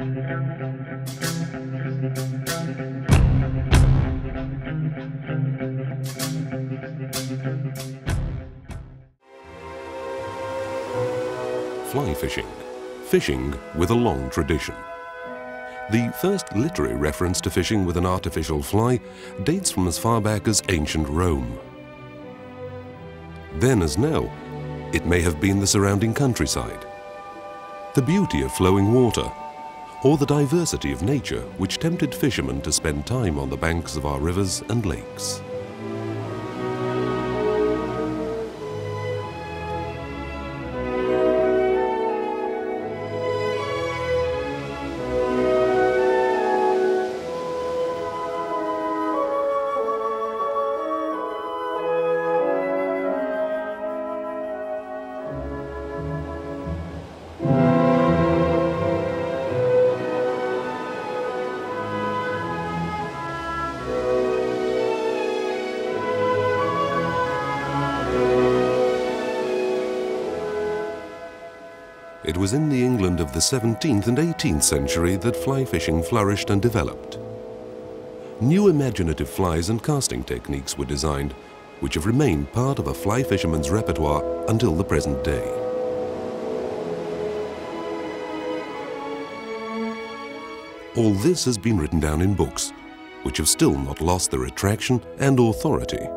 Fly fishing. Fishing with a long tradition. The first literary reference to fishing with an artificial fly dates from as far back as ancient Rome. Then as now, it may have been the surrounding countryside, the beauty of flowing water, or the diversity of nature which tempted fishermen to spend time on the banks of our rivers and lakes. It was in the England of the 17th and 18th century that fly fishing flourished and developed. New imaginative flies and casting techniques were designed, which have remained part of a fly fisherman's repertoire until the present day. All this has been written down in books, which have still not lost their attraction and authority.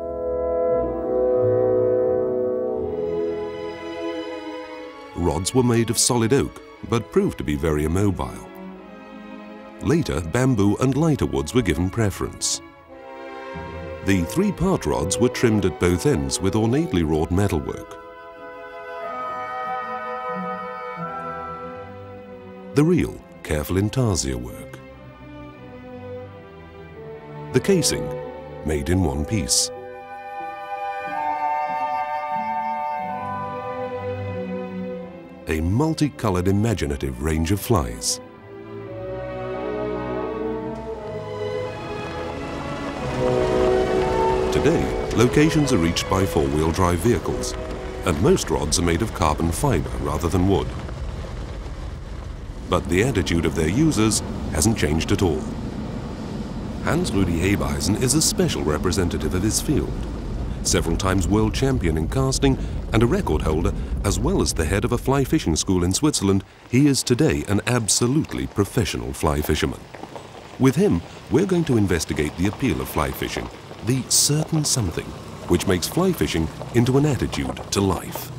Rods were made of solid oak, but proved to be very immobile. Later, bamboo and lighter woods were given preference. The three-part rods were trimmed at both ends with ornately wrought metalwork. The reel, careful intarsia work. The casing, made in one piece. A multicolored imaginative range of flies. Today, locations are reached by four-wheel drive vehicles, and most rods are made of carbon fiber rather than wood. But the attitude of their users hasn't changed at all. Hans-Rudi Hebeisen is a special representative of his field. Several times world champion in casting and a record holder, as well as the head of a fly fishing school in Switzerland, he is today an absolutely professional fly fisherman. With him, we're going to investigate the appeal of fly fishing, the certain something which makes fly fishing into an attitude to life.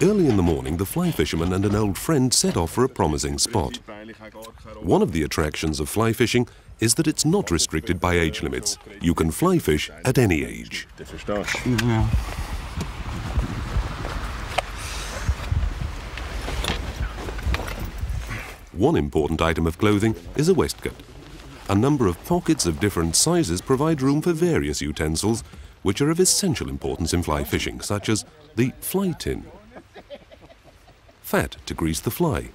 Early in the morning, the fly fisherman and an old friend set off for a promising spot. One of the attractions of fly fishing is that it's not restricted by age limits. You can fly fish at any age. One important item of clothing is a waistcoat. A number of pockets of different sizes provide room for various utensils, which are of essential importance in fly fishing, such as the fly tin, fat to grease the fly,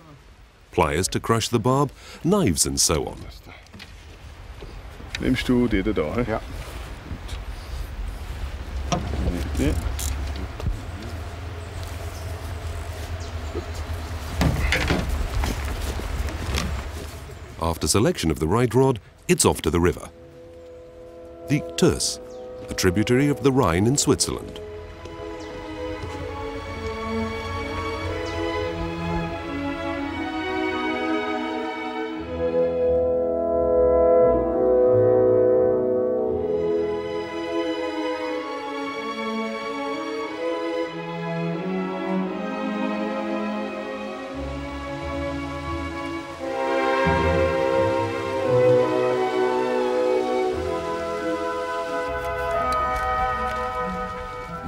pliers to crush the barb, knives and so on. Nimmst du die da? He? Ja. Ja. After selection of the right rod, it's off to the river. The Thurs, a tributary of the Rhine in Switzerland.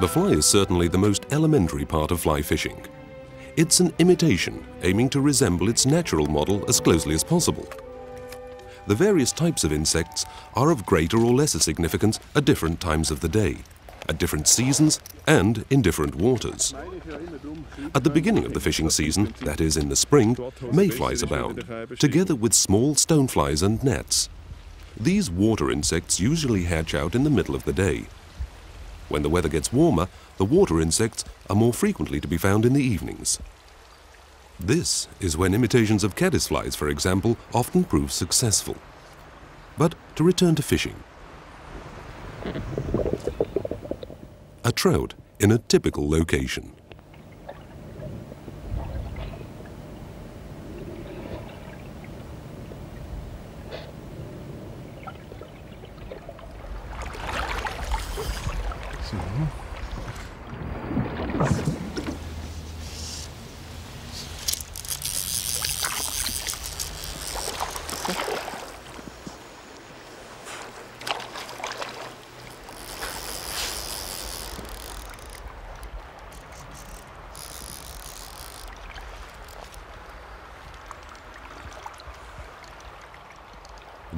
The fly is certainly the most elementary part of fly fishing. It's an imitation, aiming to resemble its natural model as closely as possible. The various types of insects are of greater or lesser significance at different times of the day, at different seasons and in different waters. At the beginning of the fishing season, that is in the spring, mayflies abound, together with small stoneflies and gnats. These water insects usually hatch out in the middle of the day. When the weather gets warmer, the water insects are more frequently to be found in the evenings. This is when imitations of caddisflies, for example, often prove successful. But to return to fishing. A trout in a typical location.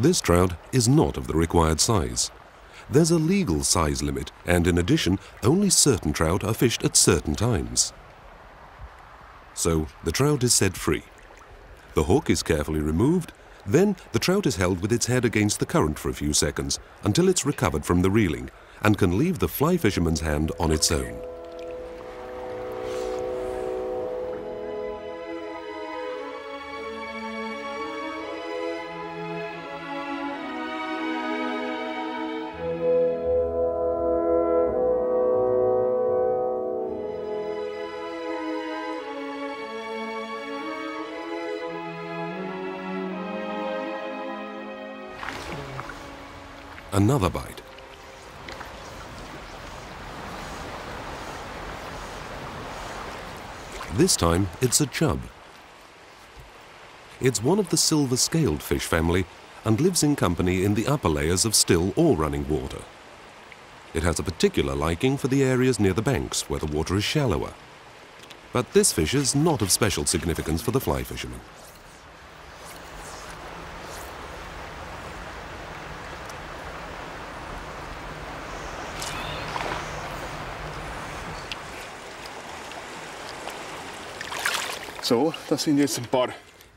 This trout is not of the required size. There's a legal size limit, and in addition, only certain trout are fished at certain times. So the trout is set free. The hook is carefully removed, then the trout is held with its head against the current for a few seconds until it's recovered from the reeling and can leave the fly fisherman's hand on its own. Another bite. This time it's a chub. It's one of the silver-scaled fish family and lives in company in the upper layers of still or running water. It has a particular liking for the areas near the banks where the water is shallower. But this fish is not of special significance for the fly fisherman. So, das sind jetzt ein paar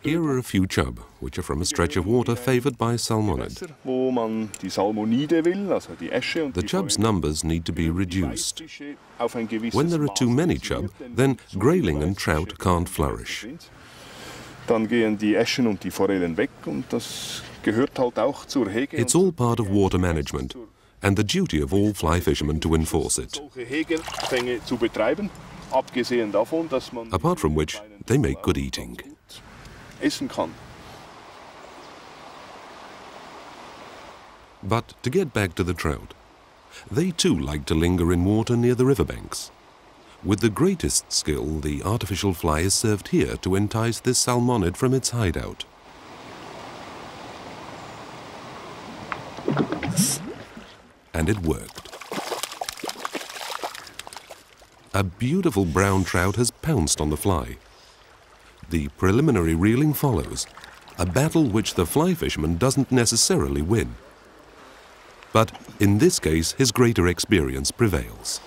Here are a few chub, which are from a stretch of water favored by salmonid. wo man die Salmonide will, also die Esche und The die chub's Forelle, numbers need to be reduced. Weißfische auf ein gewisses When there are too Maß many reduziert, chub, denn then so grayling viele and trout Weißfische can't die flourish. sind. Dann gehen die Eschen und die Forellen weg und das gehört halt auch zur Hege. It's und all part of water management and the duty of all fly fishermen to enforce it. solche Hegefänge zu betreiben, abgesehen davon, dass man Apart from which, they make good eating. gut essen kann. But to get back to the trout, they too like to linger in water near the riverbanks. With the greatest skill, the artificial fly is served here to entice this salmonid from its hideout. And it worked. A beautiful brown trout has pounced on the fly. The preliminary reeling follows, a battle which the fly fisherman doesn't necessarily win. But in this case, his greater experience prevails.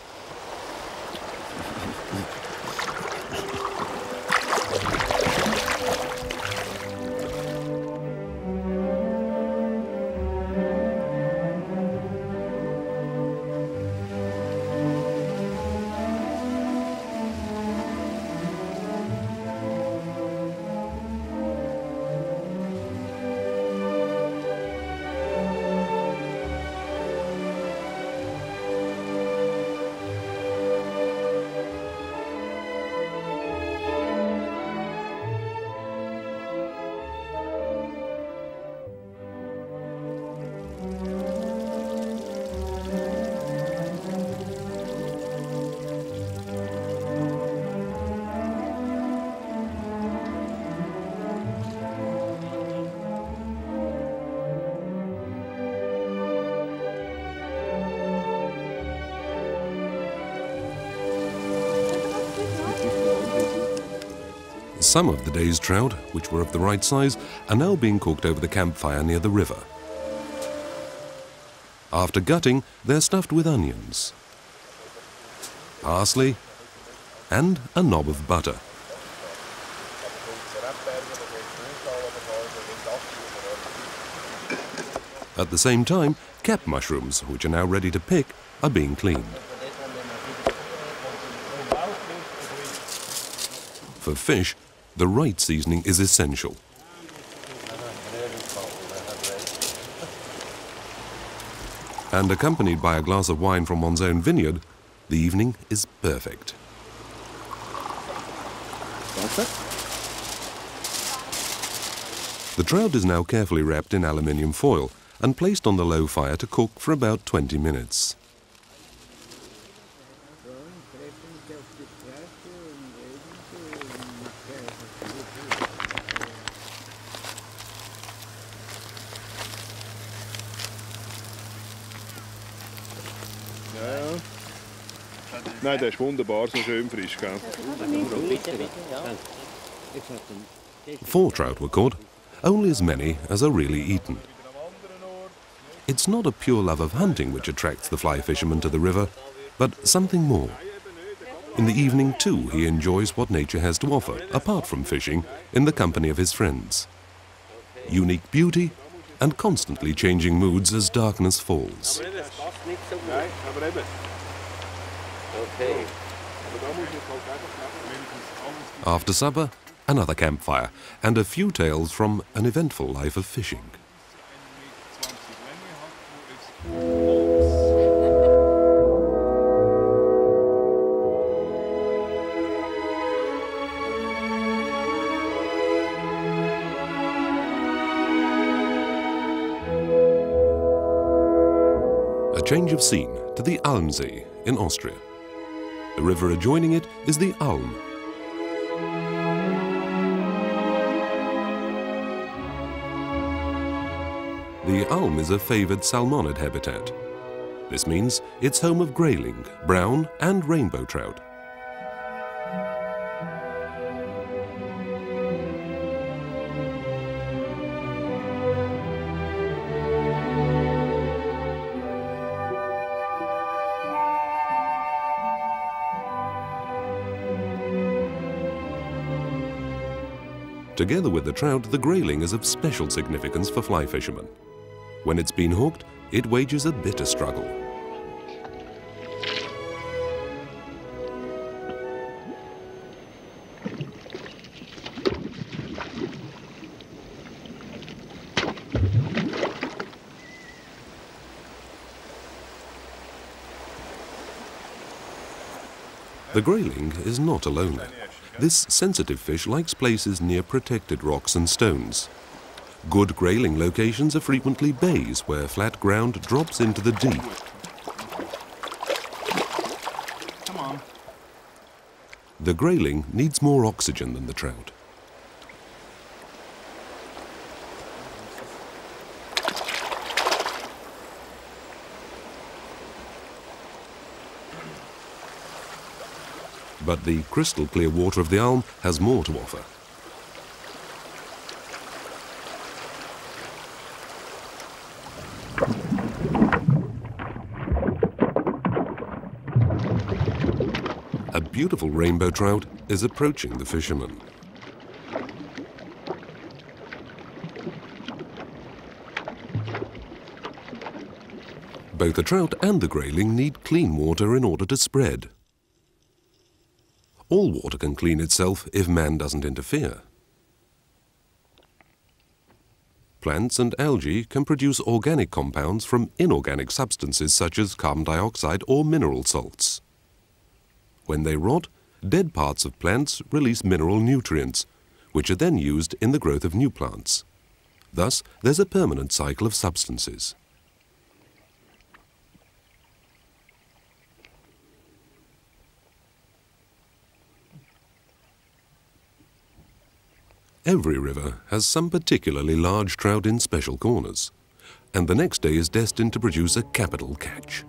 Some of the day's trout, which were of the right size, are now being cooked over the campfire near the river. After gutting, they're stuffed with onions, parsley, and a knob of butter. At the same time, cap mushrooms, which are now ready to pick, are being cleaned. For fish, the right seasoning is essential. And accompanied by a glass of wine from one's own vineyard, the evening is perfect. The trout is now carefully wrapped in aluminium foil and placed on the low fire to cook for about 20 minutes. Ja. Nein, der ist wunderbar, so schön frisch, gell? 4 trout were caught, only as many as are really eaten. It's not a pure love of hunting which attracts the fly fisherman to the river, but something more. In the evening too he enjoys what nature has to offer, apart from fishing, in the company of his friends. Unique beauty and constantly changing moods as darkness falls. After supper, another campfire and a few tales from an eventful life of fishing. A change of scene to the Almsee in Austria. The river adjoining it is the Alm. The Alm is a favoured salmonid habitat. This means it's home of grayling, brown and rainbow trout. Together with the trout, the grayling is of special significance for fly fishermen. When it's been hooked, it wages a bitter struggle. The grayling is not alone. This sensitive fish likes places near protected rocks and stones. Good grayling locations are frequently bays where flat ground drops into the deep. Come on. The grayling needs more oxygen than the trout. But the crystal clear water of the Alm has more to offer. A beautiful rainbow trout is approaching the fisherman. Both the trout and the grayling need clean water in order to spread. All water can clean itself if man doesn't interfere. Plants and algae can produce organic compounds from inorganic substances such as carbon dioxide or mineral salts. When they rot, dead parts of plants release mineral nutrients, which are then used in the growth of new plants. Thus, there's a permanent cycle of substances. Every river has some particularly large trout in special corners, and the next day is destined to produce a capital catch.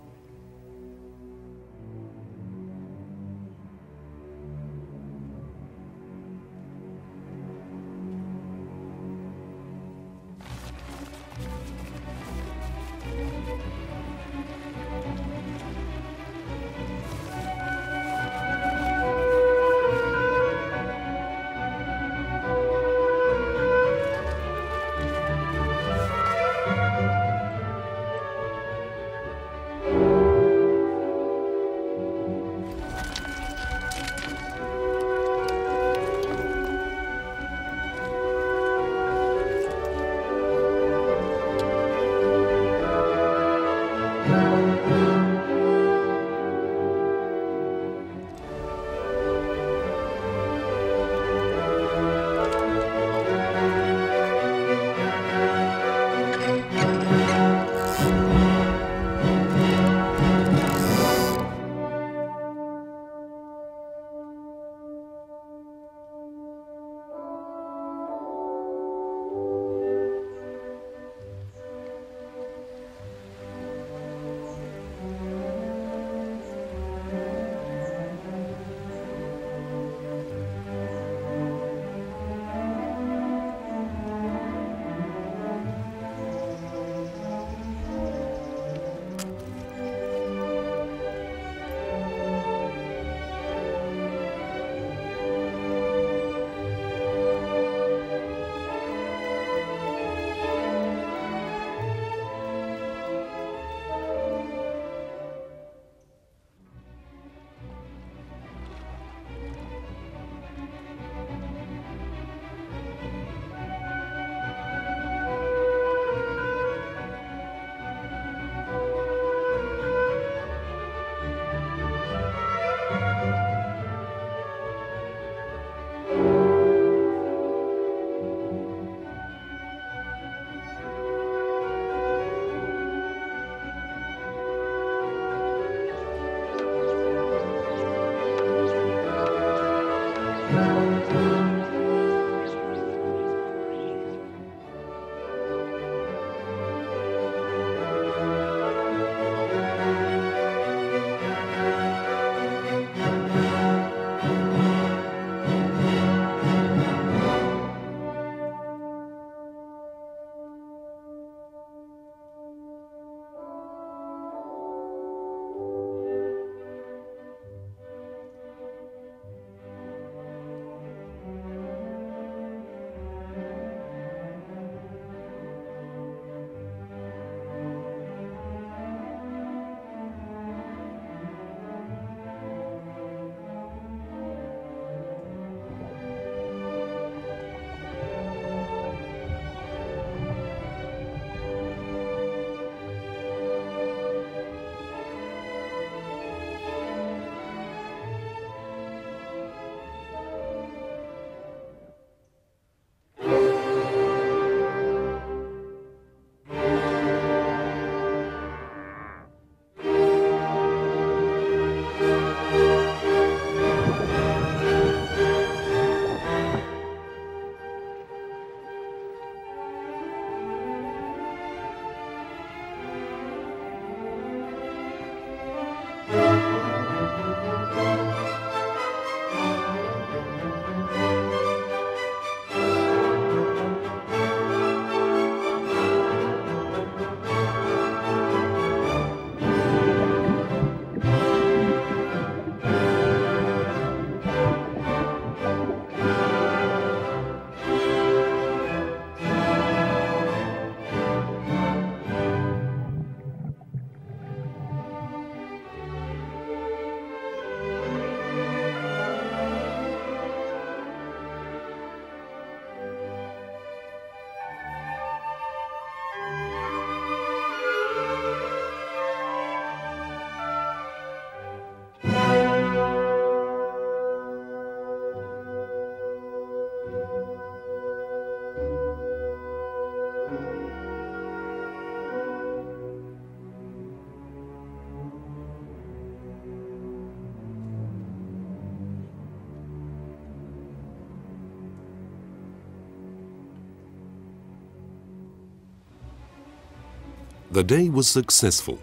The day was successful.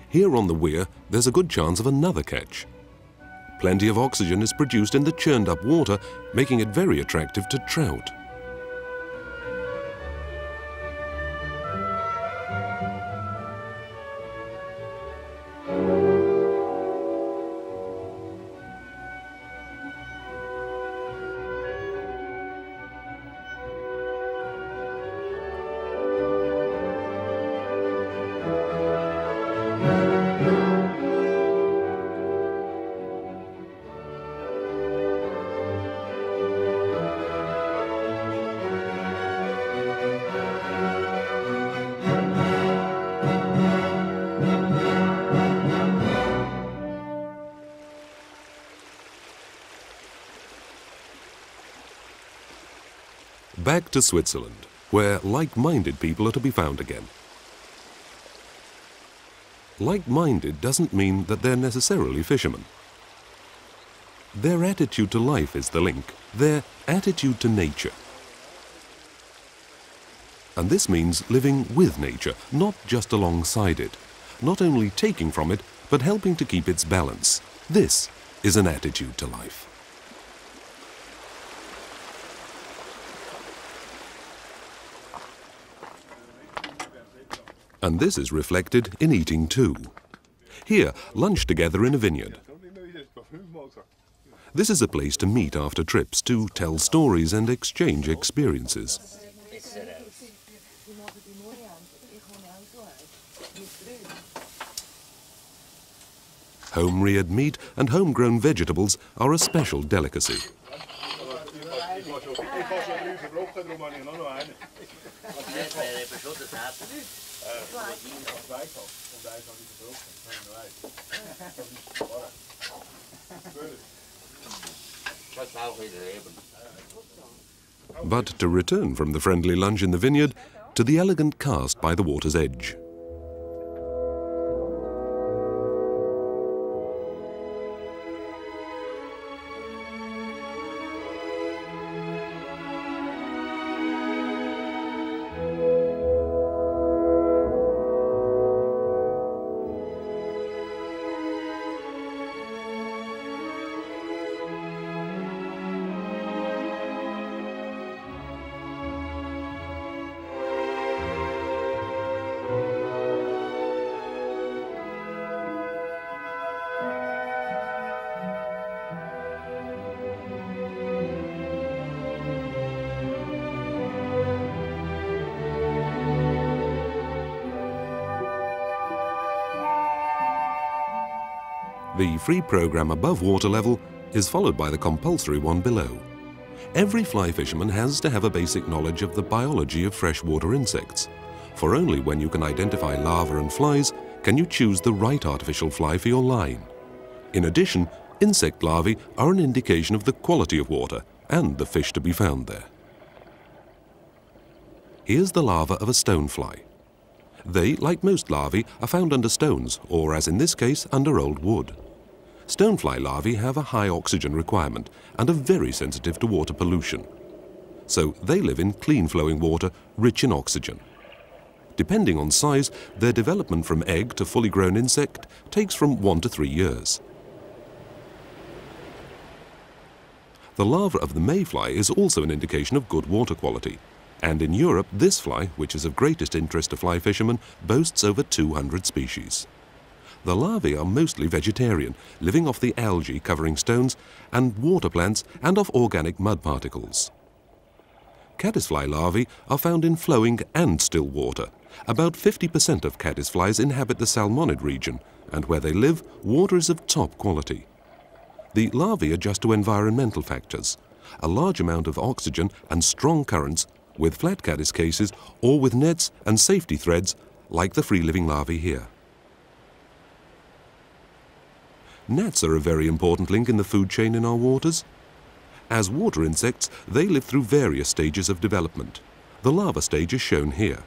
Here on the weir, there's a good chance of another catch. Plenty of oxygen is produced in the churned up water, making it very attractive to trout. Back to Switzerland, where like-minded people are to be found again. Like-minded doesn't mean that they're necessarily fishermen. Their attitude to life is the link, their attitude to nature. And this means living with nature, not just alongside it, not only taking from it, but helping to keep its balance. This is an attitude to life. And this is reflected in eating too. Here, lunch together in a vineyard. This is a place to meet after trips, to tell stories and exchange experiences. Home-reared meat and homegrown vegetables are a special delicacy. But to return from the friendly lunch in the vineyard to the elegant cast by the water's edge. The free program above water level is followed by the compulsory one below. Every fly fisherman has to have a basic knowledge of the biology of freshwater insects, for only when you can identify larvae and flies can you choose the right artificial fly for your line. In addition, insect larvae are an indication of the quality of water and the fish to be found there. Here's the larva of a stonefly. They, like most larvae, are found under stones, or as in this case, under old wood. Stonefly larvae have a high oxygen requirement and are very sensitive to water pollution. So they live in clean-flowing water, rich in oxygen. Depending on size, their development from egg to fully grown insect takes from 1 to 3 years. The larva of the mayfly is also an indication of good water quality. And in Europe, this fly, which is of greatest interest to fly fishermen, boasts over 200 species. The larvae are mostly vegetarian, living off the algae covering stones and water plants and off organic mud particles. Caddisfly larvae are found in flowing and still water. About 50% of caddisflies inhabit the salmonid region, and where they live, water is of top quality. The larvae adjust to environmental factors, a large amount of oxygen and strong currents with flat caddis cases or with nets and safety threads like the free-living larvae here. Gnats are a very important link in the food chain in our waters. As water insects, they live through various stages of development. The larva stage is shown here.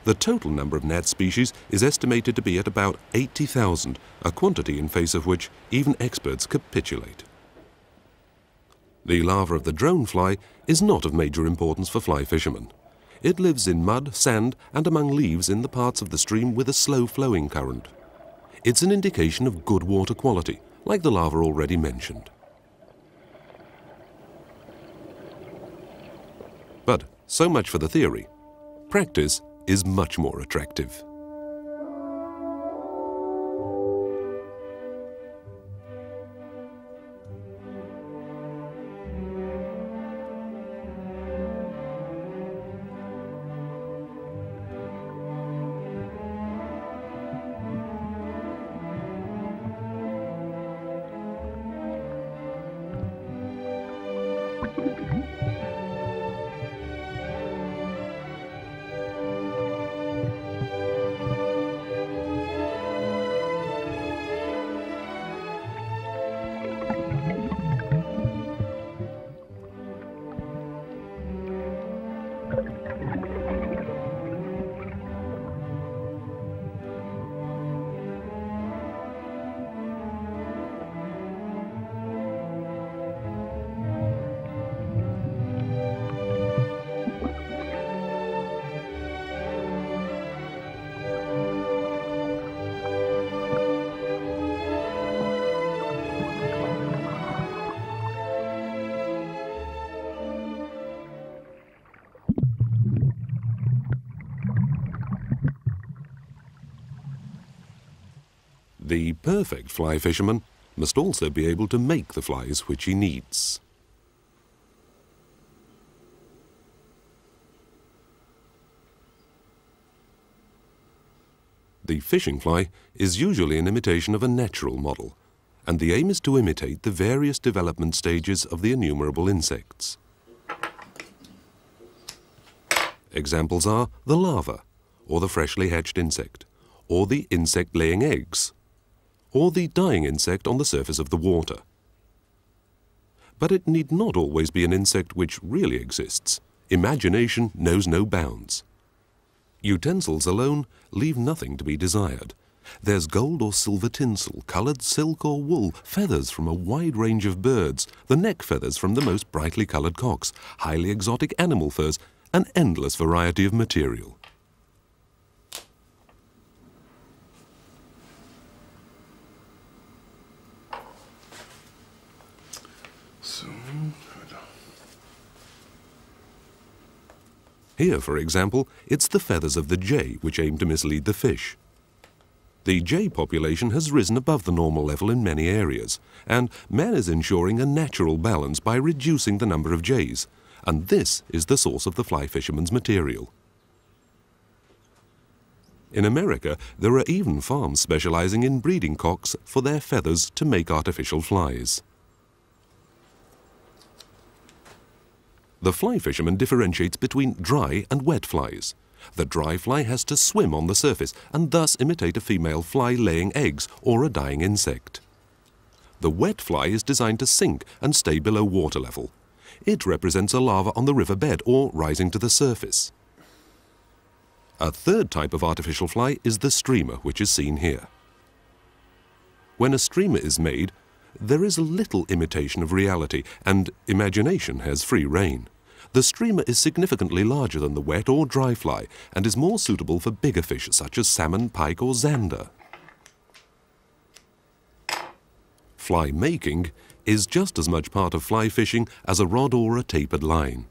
The total number of gnat species is estimated to be at about 80,000, a quantity in face of which even experts capitulate. The larva of the dronefly is not of major importance for fly fishermen. It lives in mud, sand, and among leaves in the parts of the stream with a slow-flowing current. It's an indication of good water quality, like the larva already mentioned. But so much for the theory. Practice is much more attractive. The perfect fly fisherman must also be able to make the flies which he needs. The fishing fly is usually an imitation of a natural model, and the aim is to imitate the various development stages of the innumerable insects. Examples are the larva, or the freshly hatched insect, or the insect laying eggs, or the dying insect on the surface of the water. But it need not always be an insect which really exists. Imagination knows no bounds. Utensils alone leave nothing to be desired. There's gold or silver tinsel, coloured silk or wool, feathers from a wide range of birds, the neck feathers from the most brightly coloured cocks, highly exotic animal furs, an endless variety of material. Here, for example, it's the feathers of the jay which aim to mislead the fish. The jay population has risen above the normal level in many areas, and man is ensuring a natural balance by reducing the number of jays, and this is the source of the fly fisherman's material. In America, there are even farms specializing in breeding cocks for their feathers to make artificial flies. The fly fisherman differentiates between dry and wet flies. The dry fly has to swim on the surface and thus imitate a female fly laying eggs or a dying insect. The wet fly is designed to sink and stay below water level. It represents a larva on the river bed or rising to the surface. A third type of artificial fly is the streamer, which is seen here. When a streamer is made, there is a little imitation of reality, and imagination has free rein. The streamer is significantly larger than the wet or dry fly and is more suitable for bigger fish such as salmon, pike or zander. Fly making is just as much part of fly fishing as a rod or a tapered line.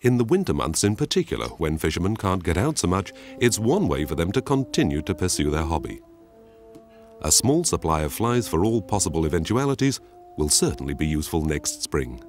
In the winter months in particular, when fishermen can't get out so much, it's one way for them to continue to pursue their hobby. A small supply of flies for all possible eventualities will certainly be useful next spring.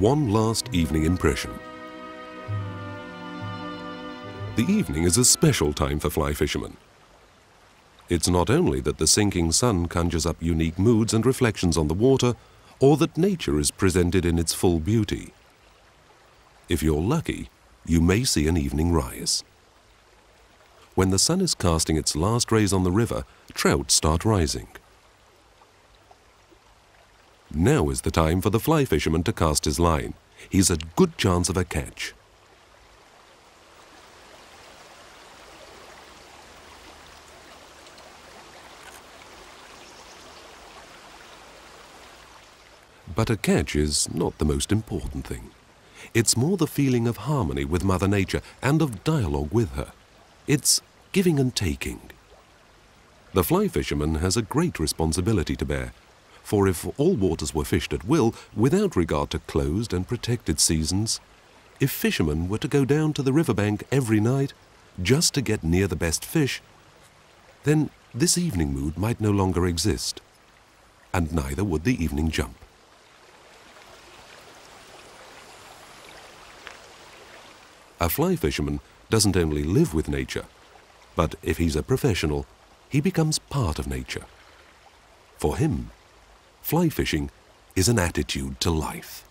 One last evening impression. The evening is a special time for fly fishermen. It's not only that the sinking sun conjures up unique moods and reflections on the water, or that nature is presented in its full beauty. If you're lucky, you may see an evening rise. When the sun is casting its last rays on the river, trout start rising. Now is the time for the fly fisherman to cast his line. He's a good chance of a catch. But a catch is not the most important thing. It's more the feeling of harmony with Mother Nature and of dialogue with her. It's giving and taking. The fly fisherman has a great responsibility to bear. For if all waters were fished at will, without regard to closed and protected seasons, if fishermen were to go down to the riverbank every night just to get near the best fish, then this evening mood might no longer exist, and neither would the evening jump. A fly fisherman doesn't only live with nature, but if he's a professional, he becomes part of nature. For him, fly fishing is an attitude to life.